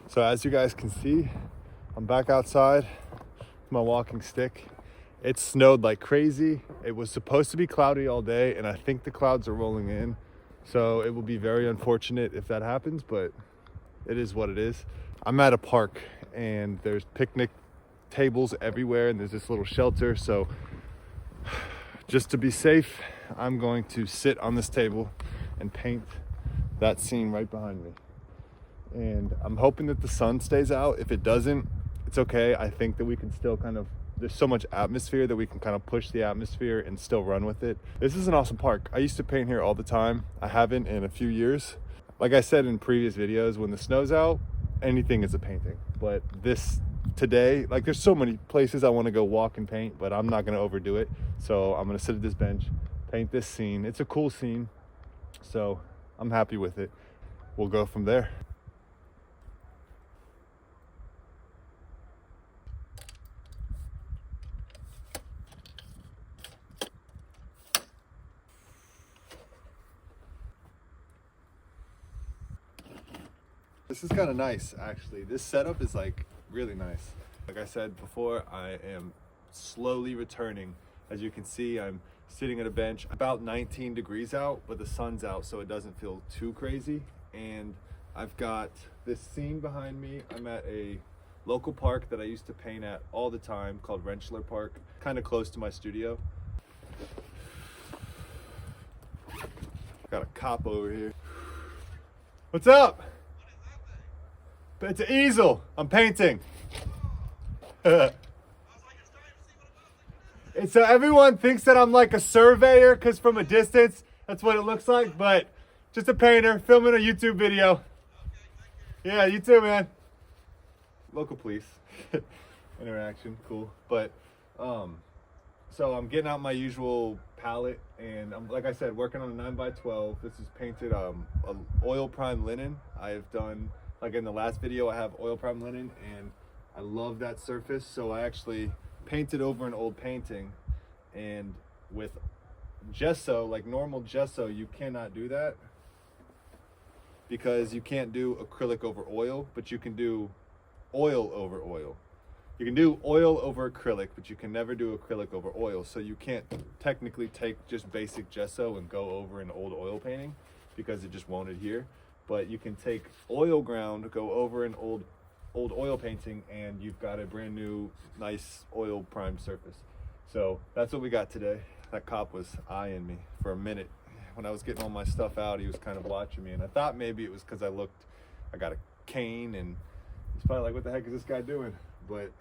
So as you guys can see, I'm back outside with my walking stick. It snowed like crazy. It was supposed to be cloudy all day, and I think the clouds are rolling in. So it will be very unfortunate if that happens, but it is what it is. I'm at a park and there's picnic tables everywhere and there's this little shelter. So just to be safe, I'm going to sit on this table and paint that scene right behind me. And I'm hoping that the sun stays out. If it doesn't, it's okay. I think that we can still there's so much atmosphere that we can kind of push the atmosphere and still run with it. This is an awesome park. I used to paint here all the time. I haven't in a few years. Like I said in previous videos, when the snow's out, anything is a painting. But this today, like there's so many places I want to go walk and paint, but I'm not going to overdo it. So I'm going to sit at this bench, paint this scene. It's a cool scene. So I'm happy with it. We'll go from there. This is kind of nice, actually. This setup is like really nice. Like I said before, I am slowly returning. As you can see, I'm sitting at a bench, about 19 degrees out, but the sun's out, so it doesn't feel too crazy. And I've got this scene behind me. I'm at a local park that I used to paint at all the time called Rentschler Park, kind of close to my studio. Got a cop over here. What's up? It's an easel. I'm painting. And so everyone thinks that I'm like a surveyor because from a distance, that's what it looks like. But just a painter filming a YouTube video. Yeah, you too, man. Local police interaction, cool. But so I'm getting out my usual palette, and I'm, like I said, working on a 9x12. This is painted oil prime linen. I have done. Like in the last video, I have oil prime linen, and I love that surface. So I actually painted over an old painting, and with gesso, like normal gesso, you cannot do that because you can't do acrylic over oil, but you can do oil over oil. You can do oil over acrylic, but you can never do acrylic over oil. So you can't technically take just basic gesso and go over an old oil painting because it just won't adhere. But you can take oil ground, go over an old oil painting, and you've got a brand new, nice oil primed surface. So that's what we got today. That cop was eyeing me for a minute. When I was getting all my stuff out, he was kind of watching me, and I thought maybe it was because I got a cane, and he's probably like, what the heck is this guy doing? But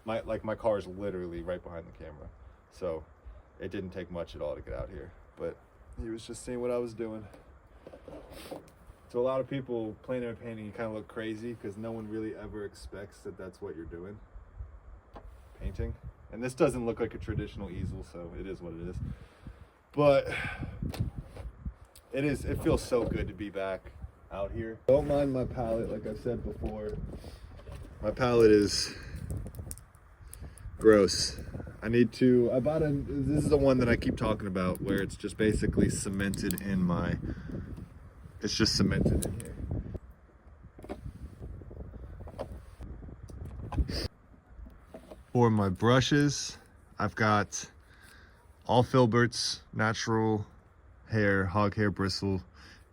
my car is literally right behind the camera. So it didn't take much at all to get out here. But he was just seeing what I was doing. To a lot of people, plein air painting, you kind of look crazy because no one really ever expects that that's what you're doing, painting. And this doesn't look like a traditional easel, so it is what it is. But it feels so good to be back out here. Don't mind my palette, like I've said before. My palette is gross. This is the one that I keep talking about, where it's just basically cemented in my, it's just cemented in here. For my brushes, I've got all filberts, natural hair, hog hair bristle,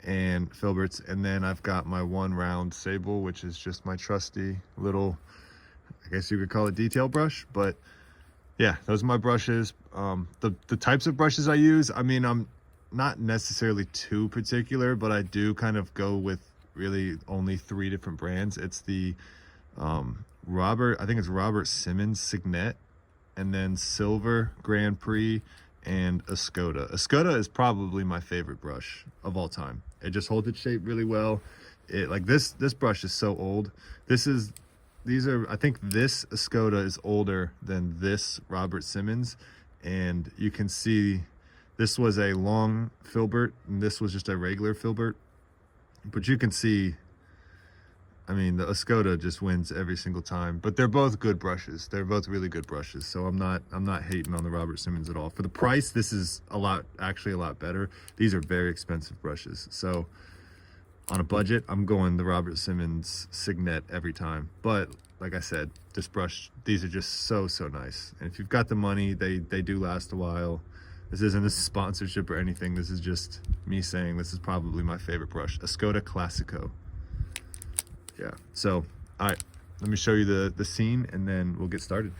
and filberts. And then I've got my one round sable, which is just my trusty little, I guess you could call it detail brush. But yeah, those are my brushes. The types of brushes I use, I mean, I'm not necessarily too particular, but I do kind of go with really only 3 different brands. It's the I think it's Robert Simmons Signet, and then Silver, Grand Prix, and Escoda. Escoda is probably my favorite brush of all time. It just holds its shape really well. This brush is so old. I think this Escoda is older than this Robert Simmons, and you can see this was a long filbert and this was just a regular filbert, but you can see, I mean, the Escoda just wins every single time. But they're both good brushes. They're both really good brushes. So I'm not hating on the Robert Simmons at all. For the price, this is actually a lot better. These are very expensive brushes. So on a budget, I'm going the Robert Simmons Signet every time. But like I said, this brush, these are just so nice. And if you've got the money, they do last a while. This isn't a sponsorship or anything. This is just me saying this is probably my favorite brush, a Skoda Classico. Yeah, so, all right, let me show you the scene and then we'll get started.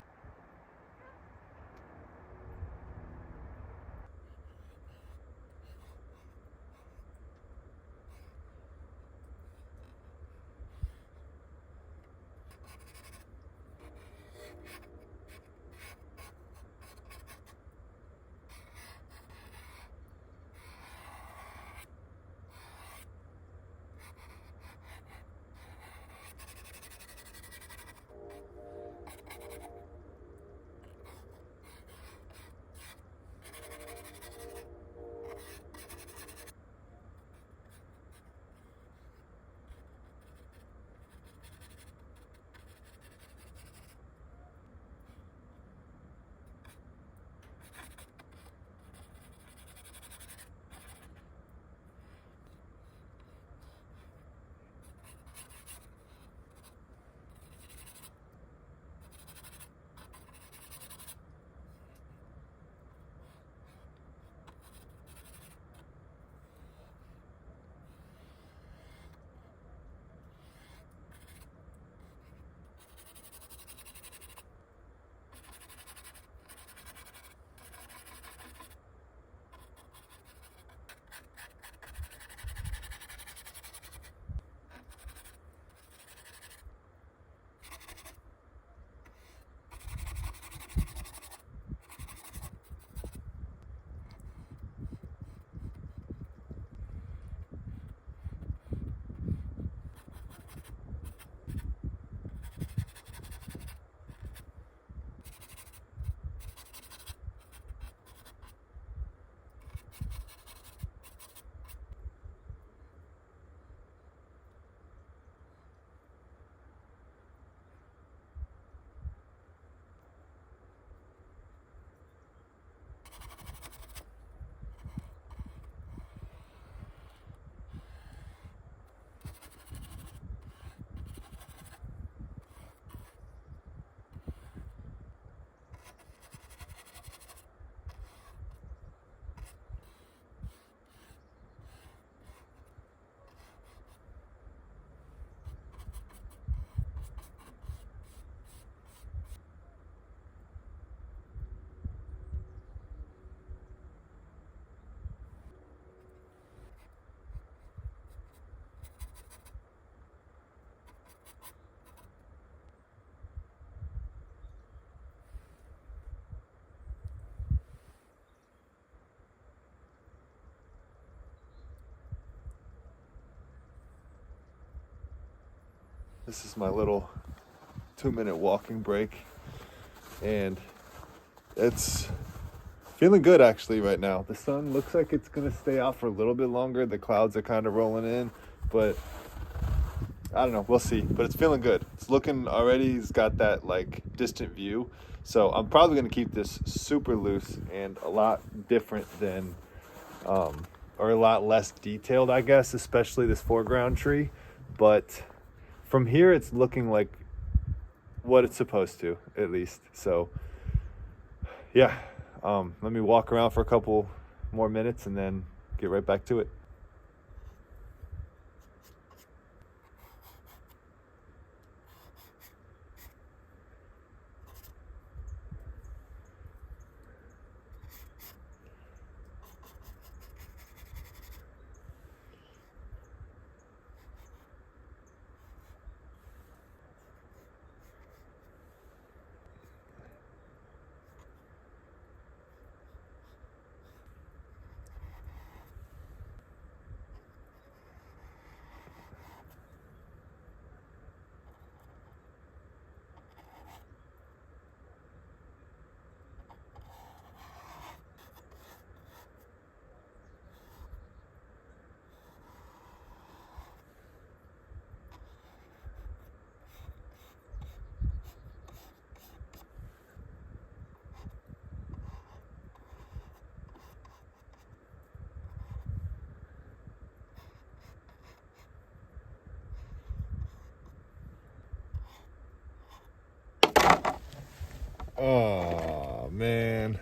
This is my little 2-minute walking break, and it's feeling good actually right now. The sun looks like it's gonna stay out for a little bit longer. The clouds are kind of rolling in, but I don't know, we'll see. But it's feeling good. It's looking already, it's got that like distant view. So I'm probably gonna keep this super loose and a lot different than, or a lot less detailed, I guess, especially this foreground tree. But from here, it's looking like what it's supposed to, at least. So yeah, let me walk around for a couple more minutes and then get right back to it. Oh, man.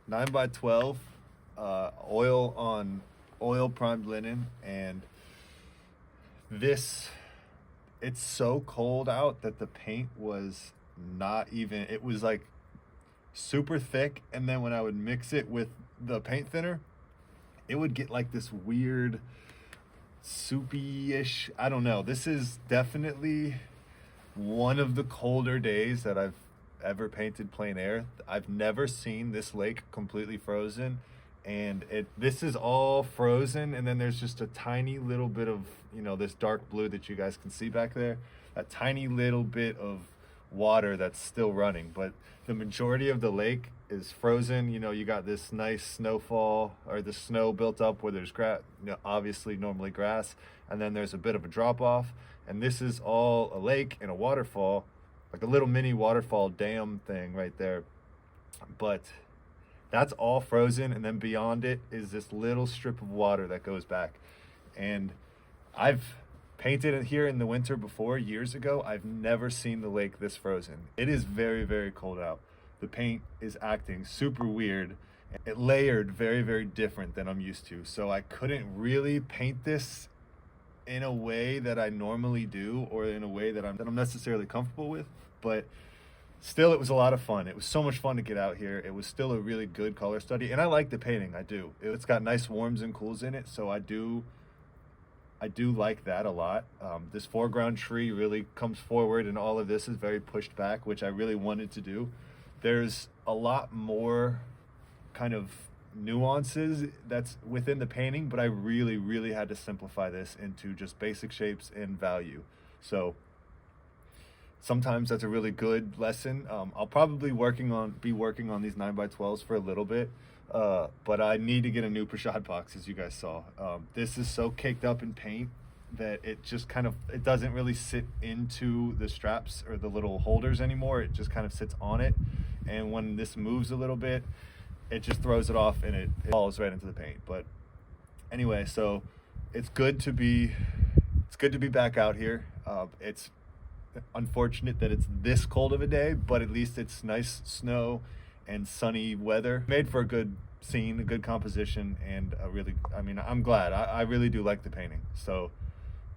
Nine by 12, oil on oil primed linen, and this, it's so cold out that the paint was not even, it was like super thick, and then when I would mix it with the paint thinner, it would get like this weird soupy-ish, I don't know. This is definitely one of the colder days that I've ever painted plein air. I've never seen this lake completely frozen, and this is all frozen, and then there's just a tiny little bit of, you know, this dark blue that you guys can see back there, a tiny little bit of water that's still running, but the majority of the lake is frozen. You know, you got this nice snowfall, or the snow built up where there's grass, you know, obviously normally grass, and then there's a bit of a drop off, and this is all a lake and a waterfall, like a little mini waterfall dam thing right there. But that's all frozen, and then beyond it is this little strip of water that goes back. And I've painted it here in the winter before, years ago. I've never seen the lake this frozen. It is very, very cold out. The paint is acting super weird. It layered very, very different than I'm used to. So I couldn't really paint this in a way that I normally do, or in a way that I'm necessarily comfortable with. But still, it was a lot of fun. It was so much fun to get out here. It was still a really good color study, and I like the painting. I do. It's got nice warms and cools in it, so I do like that a lot. This foreground tree really comes forward, and all of this is very pushed back, which I really wanted to do. There's a lot more kind of nuances that's within the painting, but I really, really had to simplify this into just basic shapes and value. So sometimes that's a really good lesson. I'll probably be working on these 9x12s for a little bit, but I need to get a new Prashad box, as you guys saw. This is so caked up in paint that it just it doesn't really sit into the straps or the little holders anymore. It just kind of sits on it, and when this moves a little bit, it just throws it off, and it falls right into the paint. But anyway, so it's good to be back out here. It's unfortunate that it's this cold of a day, but at least it's nice snow and sunny weather. Made for a good scene, a good composition, and I'm glad. I really do like the painting. So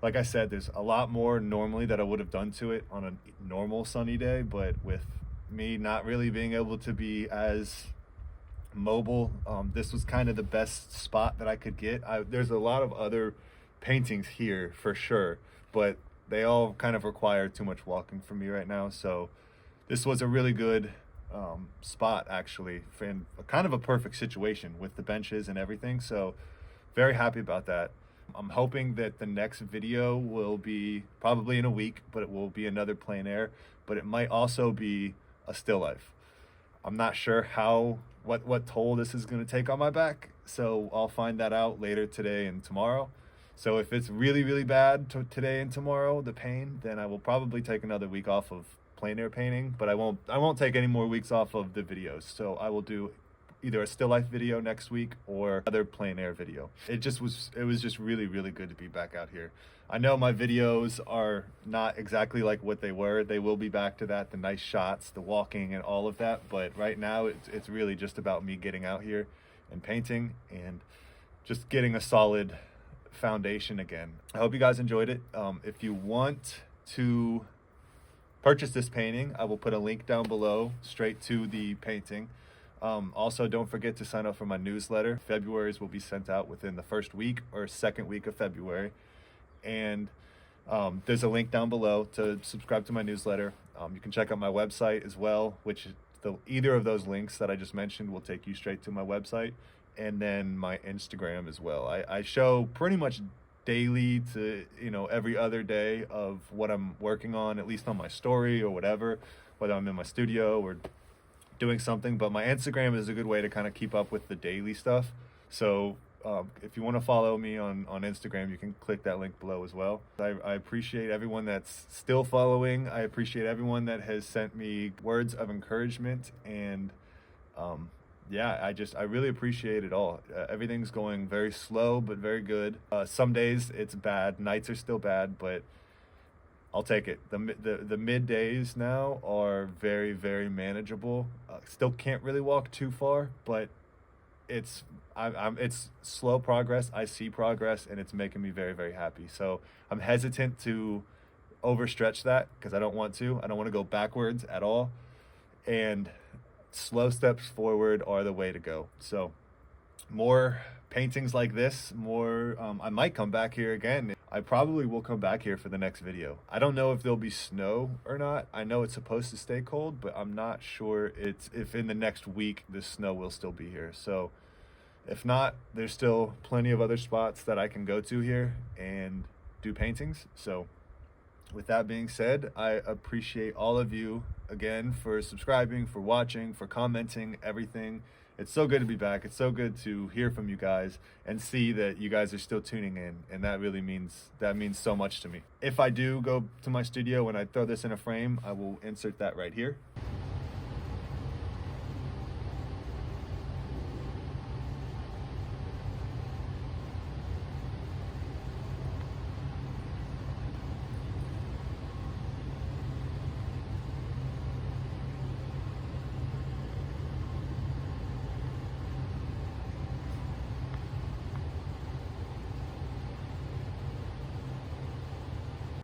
like I said, there's a lot more normally that I would have done to it on a normal sunny day, but with me not really being able to be as mobile, this was kind of the best spot that I could get. There's a lot of other paintings here for sure, but they all kind of require too much walking for me right now. So this was a really good spot, actually, and kind of a perfect situation with the benches and everything. So very happy about that. I'm hoping that the next video will be probably in a week, but it will be another plein air, but it might also be a still life. I'm not sure what toll this is going to take on my back, so I'll find that out later today and tomorrow. So if it's really, really bad today and tomorrow, the pain, then I will probably take another week off of plein air painting, but I won't take any more weeks off of the videos. So I will do either a still life video next week or another plein air video. It was just really, really good to be back out here. I know my videos are not exactly like what they were. They will be back to that, the nice shots, the walking and all of that. But right now it's really just about me getting out here and painting and just getting a solid foundation again. I hope you guys enjoyed it. If you want to purchase this painting, I will put a link down below straight to the painting. Also, don't forget to sign up for my newsletter. February's will be sent out within the first week or second week of February. And there's a link down below to subscribe to my newsletter. You can check out my website as well, which either of those links that I just mentioned will take you straight to my website, and then my Instagram as well. I show pretty much daily to, every other day of what I'm working on, at least on my story or whatever, whether I'm in my studio or doing something. But my Instagram is a good way to kind of keep up with the daily stuff. So if you want to follow me on Instagram, you can click that link below as well. I appreciate everyone that's still following. I appreciate everyone that has sent me words of encouragement, and I really appreciate it all. Everything's going very slow but very good. Some days it's bad, nights are still bad, but I'll take it. The middays now are very, very manageable. Still can't really walk too far, but it's slow progress. I see progress, and it's making me very, very happy. So I'm hesitant to overstretch that because I don't want to. I don't want to go backwards at all. And slow steps forward are the way to go. So more paintings like this, more I might come back here again. I probably will come back here for the next video. I don't know if there'll be snow or not. I know it's supposed to stay cold, but I'm not sure if in the next week the snow will still be here. So if not, there's still plenty of other spots that I can go to here and do paintings. So with that being said, I appreciate all of you again for subscribing, for watching, for commenting, everything. It's so good to be back. It's so good to hear from you guys and see that you guys are still tuning in, and that really means so much to me. If I do go to my studio and I throw this in a frame, I will insert that right here.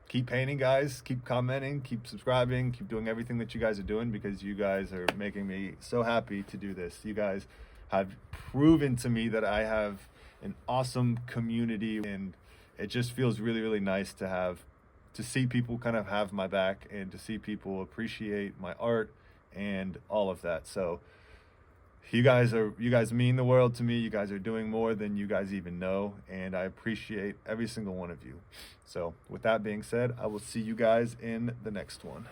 Keep painting, guys. Keep commenting, keep subscribing, keep doing everything that you guys are doing, because you guys are making me so happy to do this. You guys have proven to me that I have an awesome community, and it just feels really, really nice to see people kind of have my back, and to see people appreciate my art and all of that. So you guys mean the world to me. You guys are doing more than you guys even know, and I appreciate every single one of you. So with that being said, I will see you guys in the next one.